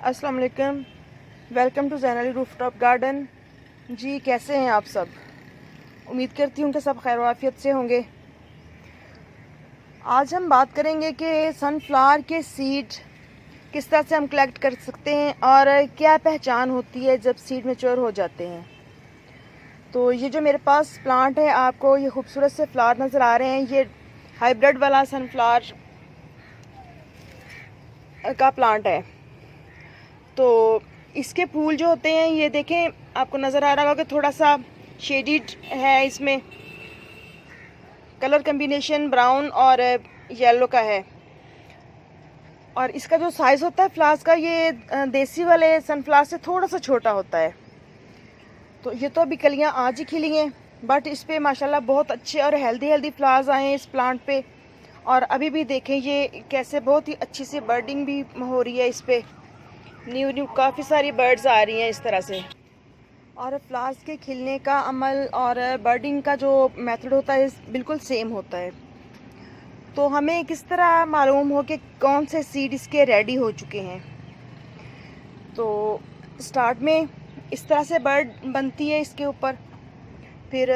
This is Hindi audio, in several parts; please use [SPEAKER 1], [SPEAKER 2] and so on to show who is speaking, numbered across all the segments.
[SPEAKER 1] अस्सलाम वालेकुम। Welcome to Zain Ali rooftop garden. जी, कैसे हैं आप सब? उम्मीद करती हूँ कि सब खैर आफियत से होंगे। आज हम बात करेंगे कि सनफ्लावर के सीड किस तरह से हम कलेक्ट कर सकते हैं और क्या पहचान होती है जब सीड मैच्योर हो जाते हैं। तो ये जो मेरे पास प्लांट है, आपको ये खूबसूरत से फ्लावर नज़र आ रहे हैं, ये हाइब्रिड वाला सनफ्लावर का प्लांट है। तो इसके फूल जो होते हैं, ये देखें, आपको नज़र आ रहा होगा कि थोड़ा सा शेडिड है, इसमें कलर कम्बिनेशन ब्राउन और येलो का है। और इसका जो साइज़ होता है फ्लावर्स का, ये देसी वाले सनफ्लावर से थोड़ा सा छोटा होता है। तो ये तो अभी कलियां आज ही खिली हैं, बट इस पर माशाल्लाह बहुत अच्छे और हेल्दी फ्लावर्स आए हैं इस प्लांट पे। और अभी भी देखें ये कैसे बहुत ही अच्छी सी बर्डिंग भी हो रही है इस पर। न्यू काफ़ी सारी बर्ड्स आ रही हैं इस तरह से। और फ्लावर्स के खिलने का अमल और बर्डिंग का जो मेथड होता है बिल्कुल सेम होता है। तो हमें किस तरह मालूम हो कि कौन से सीड इसके रेडी हो चुके हैं? तो स्टार्ट में इस तरह से बर्ड बनती है इसके ऊपर, फिर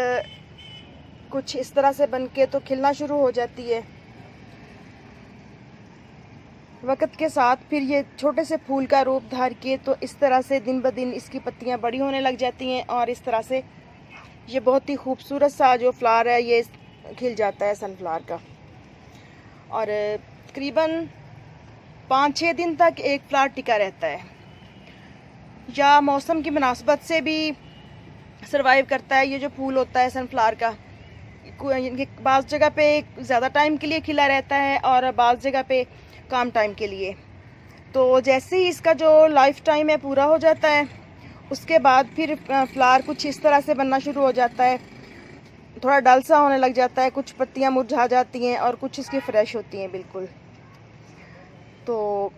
[SPEAKER 1] कुछ इस तरह से बन के तो खिलना शुरू हो जाती है। वक्त के साथ फिर ये छोटे से फूल का रूप धार के तो इस तरह से दिन ब दिन इसकी पत्तियां बड़ी होने लग जाती हैं और इस तरह से ये बहुत ही खूबसूरत सा जो फ्लावर है ये खिल जाता है सनफ्लावर का। और तकरीबन 5-6 दिन तक एक फ्लावर टिका रहता है, या मौसम की मुनासबत से भी सरवाइव करता है। ये जो फूल होता है सनफ्लावर का, बाज़ जगह पे ज़्यादा टाइम के लिए खिला रहता है और बाज़ जगह पे कम टाइम के लिए। तो जैसे ही इसका जो लाइफ टाइम है पूरा हो जाता है, उसके बाद फिर फ्लावर कुछ इस तरह से बनना शुरू हो जाता है, थोड़ा डल सा होने लग जाता है, कुछ पत्तियां मुरझा जाती हैं और कुछ इसकी फ्रेश होती हैं बिल्कुल। तो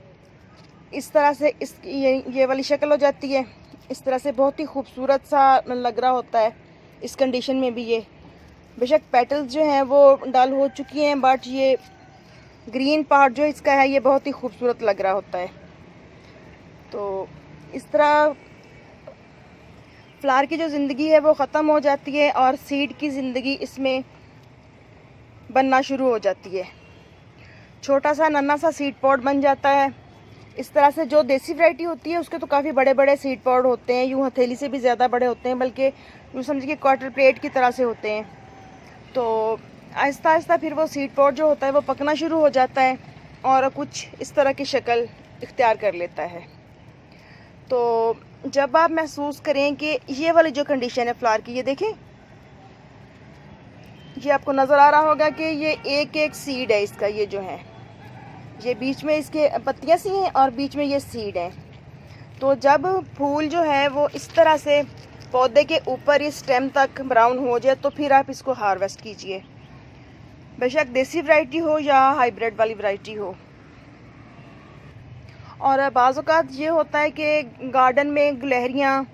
[SPEAKER 1] इस तरह से ये वाली शक्ल हो जाती है। इस तरह से बहुत ही खूबसूरत सा लग रहा होता है इस कंडीशन में भी। ये बेशक पेटल्स जो हैं वो डल हो चुकी हैं, बट ये ग्रीन पार्ट जो इसका है ये बहुत ही खूबसूरत लग रहा होता है। तो इस तरह फ्लावर की जो ज़िंदगी है वो ख़त्म हो जाती है और सीड की ज़िंदगी इसमें बनना शुरू हो जाती है। छोटा सा नन्हा सा सीड पॉड बन जाता है। इस तरह से जो देसी वैरायटी होती है उसके तो काफ़ी बड़े बड़े सीड पॉड होते हैं, यूँ हथेली से भी ज़्यादा बड़े होते हैं, बल्कि यूँ समझिए क्वार्टर प्लेट की तरह से होते हैं। तो आहिस्ता आहिस्ता फिर वो सीड पॉड जो होता है वो पकना शुरू हो जाता है और कुछ इस तरह की शक्ल इख्तियार कर लेता है। तो जब आप महसूस करें कि ये वाली जो कंडीशन है फ्लावर की, ये देखें, ये आपको नज़र आ रहा होगा कि ये एक एक सीड है इसका। ये जो है ये बीच में इसके पत्तियां सी हैं और बीच में ये सीड है। तो जब फूल जो है वो इस तरह से पौधे के ऊपर इस स्टेम तक ब्राउन हो जाए तो फिर आप इसको हार्वेस्ट कीजिए, बेशक देसी वैरायटी हो या हाइब्रिड वाली वैरायटी हो। और बाज़ औक़ात ये होता है कि गार्डन में गुलहरियाँ,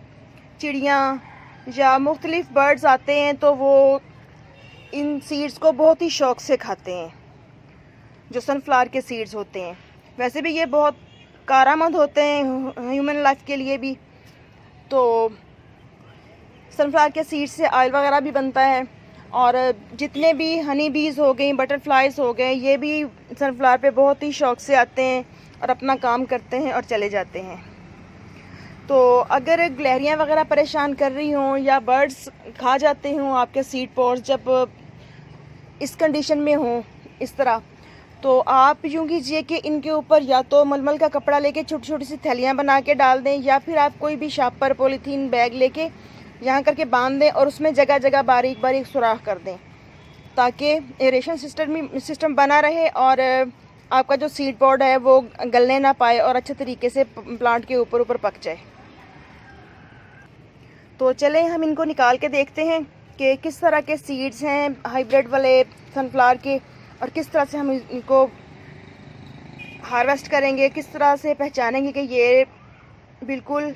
[SPEAKER 1] चिड़ियाँ या मुख्तलिफ़ बर्ड्स आते हैं तो वो इन सीड्स को बहुत ही शौक़ से खाते हैं, जो सनफ्लावर के सीड्स होते हैं। वैसे भी ये बहुत कारआमद होते हैं ह्यूमन लाइफ के लिए भी। तो सनफ्लावर के सीड्स से ऑयल वगैरह भी बनता है, और जितने भी हनी बीज़ हो गई, बटरफ्लाइज हो गए, ये भी सनफ्लावर पे बहुत ही शौक़ से आते हैं और अपना काम करते हैं और चले जाते हैं। तो अगर गुलहरियाँ वगैरह परेशान कर रही हों या बर्ड्स खा जाते हों आपके सीड पॉड्स जब इस कंडीशन में हों इस तरह, तो आप यूँ कीजिए कि इनके ऊपर या तो मलमल का कपड़ा लेके छोटी छोटी सी थैलियाँ बना के डाल दें, या फिर आप कोई भी शापर पॉलीथीन बैग लेके यहाँ करके बांध दें और उसमें जगह जगह बारीक बारीक सुराख कर दें, ताकि एरेशन सिस्टम बना रहे और आपका जो सीड पॉड है वो गलने ना पाए और अच्छे तरीके से प्लांट के ऊपर ऊपर पक जाए। तो चलें हम इनको निकाल के देखते हैं कि किस तरह के सीड्स हैं हाइब्रिड वाले सनफ्लावर के, और किस तरह से हम इनको हार्वेस्ट करेंगे, किस तरह से पहचानेंगे कि ये बिल्कुल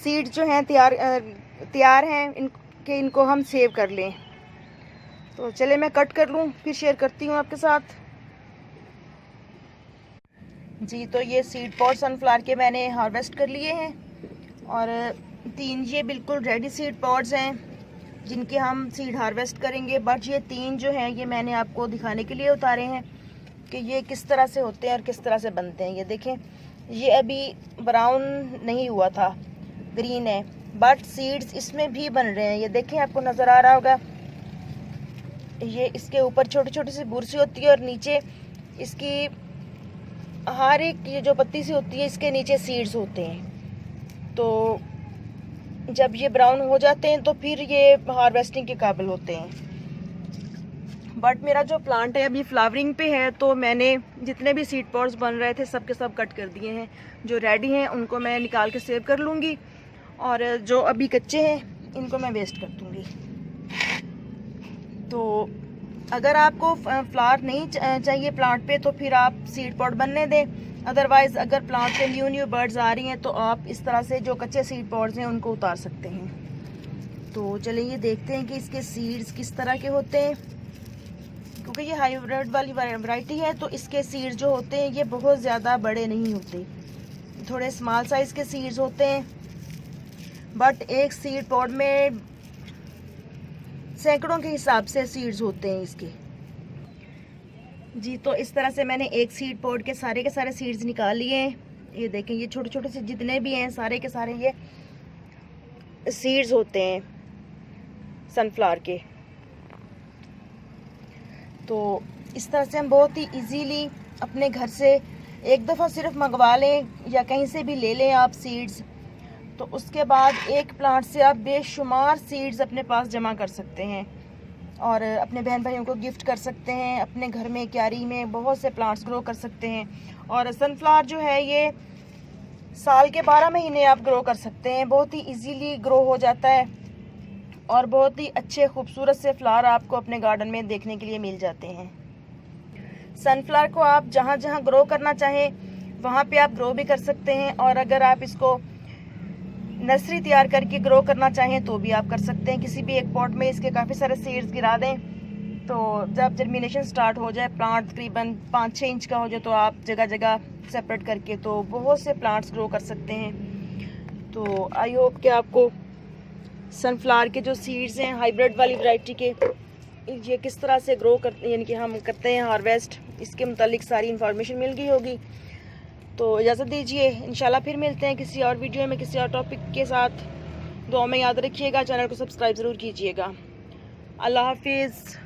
[SPEAKER 1] सीड्स जो हैं तैयार हैं इनको हम सेव कर लें। तो चले मैं कट कर लूँ, फिर शेयर करती हूँ आपके साथ। जी, तो ये सीड पॉड सनफ्लावर के मैंने हार्वेस्ट कर लिए हैं और 3 ये बिल्कुल रेडी सीड पॉड्स हैं जिनके हम सीड हार्वेस्ट करेंगे। बट ये 3 जो हैं ये मैंने आपको दिखाने के लिए उतारे हैं कि ये किस तरह से होते हैं और किस तरह से बनते हैं। ये देखें, ये अभी ब्राउन नहीं हुआ था, ग्रीन है, बट सीड्स इसमें भी बन रहे हैं। ये देखें, आपको नज़र आ रहा होगा, ये इसके ऊपर छोटी छोटी सी बुरसी होती है और नीचे इसकी हर एक ये जो पत्ती सी होती है इसके नीचे सीड्स होते हैं। तो जब ये ब्राउन हो जाते हैं तो फिर ये हार्वेस्टिंग के काबिल होते हैं। बट मेरा जो प्लांट है अभी फ्लावरिंग पे है, तो मैंने जितने भी सीड पॉड्स बन रहे थे सब के सब कट कर दिए हैं। जो रेडी हैं उनको मैं निकाल के सेव कर लूँगी और जो अभी कच्चे हैं इनको मैं वेस्ट कर दूँगी। तो अगर आपको फ्लावर नहीं चाहिए प्लांट पे तो फिर आप सीड पॉड बनने दें। अदरवाइज़ अगर प्लांट पे न्यू बर्ड्स आ रही हैं तो आप इस तरह से जो कच्चे सीड पॉड्स हैं उनको उतार सकते हैं। तो चलिए ये देखते हैं कि इसके सीड्स किस तरह के होते हैं। क्योंकि ये हाइब्रिड वाली वैरायटी है तो इसके सीड्स जो होते हैं ये बहुत ज़्यादा बड़े नहीं होते, थोड़े स्मॉल साइज़ के सीड्स होते हैं। बट एक सीड पॉड में सैकड़ों के हिसाब से सीड्स होते हैं इसके। जी, तो इस तरह से मैंने एक सीड पॉड के सारे सीड्स निकाल लिए हैं। ये देखें, ये छोटे छोटे से जितने भी हैं सारे के सारे ये सीड्स होते हैं सनफ्लावर के। तो इस तरह से हम बहुत ही इजीली अपने घर से एक दफ़ा सिर्फ मंगवा लें या कहीं से भी ले लें आप सीड्स, तो उसके बाद एक प्लांट से आप बेशुमार सीड्स अपने पास जमा कर सकते हैं और अपने बहन भाइयों को गिफ्ट कर सकते हैं। अपने घर में क्यारी में बहुत से प्लांट्स ग्रो कर सकते हैं। और सनफ्लावर जो है ये साल के 12 महीने आप ग्रो कर सकते हैं, बहुत ही इजीली ग्रो हो जाता है और बहुत ही अच्छे खूबसूरत से फ्लावर आपको अपने गार्डन में देखने के लिए मिल जाते हैं। सनफ्लावर को आप जहाँ जहाँ ग्रो करना चाहें वहाँ पे आप ग्रो भी कर सकते हैं और अगर आप इसको नर्सरी तैयार करके ग्रो करना चाहें तो भी आप कर सकते हैं। किसी भी एक पॉट में इसके काफ़ी सारे सीड्स गिरा दें, तो जब जर्मिनेशन स्टार्ट हो जाए, प्लांट तकरीबन 5-6 इंच का हो जाए, तो आप जगह जगह सेपरेट करके तो बहुत से प्लांट्स ग्रो कर सकते हैं। तो आई होप कि आपको सनफ्लावर के जो सीड्स हैं हाइब्रिड वाली वैरायटी के, ये किस तरह से ग्रो करते यानी कि हम करते हैं हार्वेस्ट, इसके मुतालिक सारी इन्फॉर्मेशन मिल गई होगी। तो इजाज़त दीजिए, इंशाल्लाह फिर मिलते हैं किसी और वीडियो में किसी और टॉपिक के साथ। दुआ में याद रखिएगा, चैनल को सब्सक्राइब ज़रूर कीजिएगा। अल्लाह हाफिज़।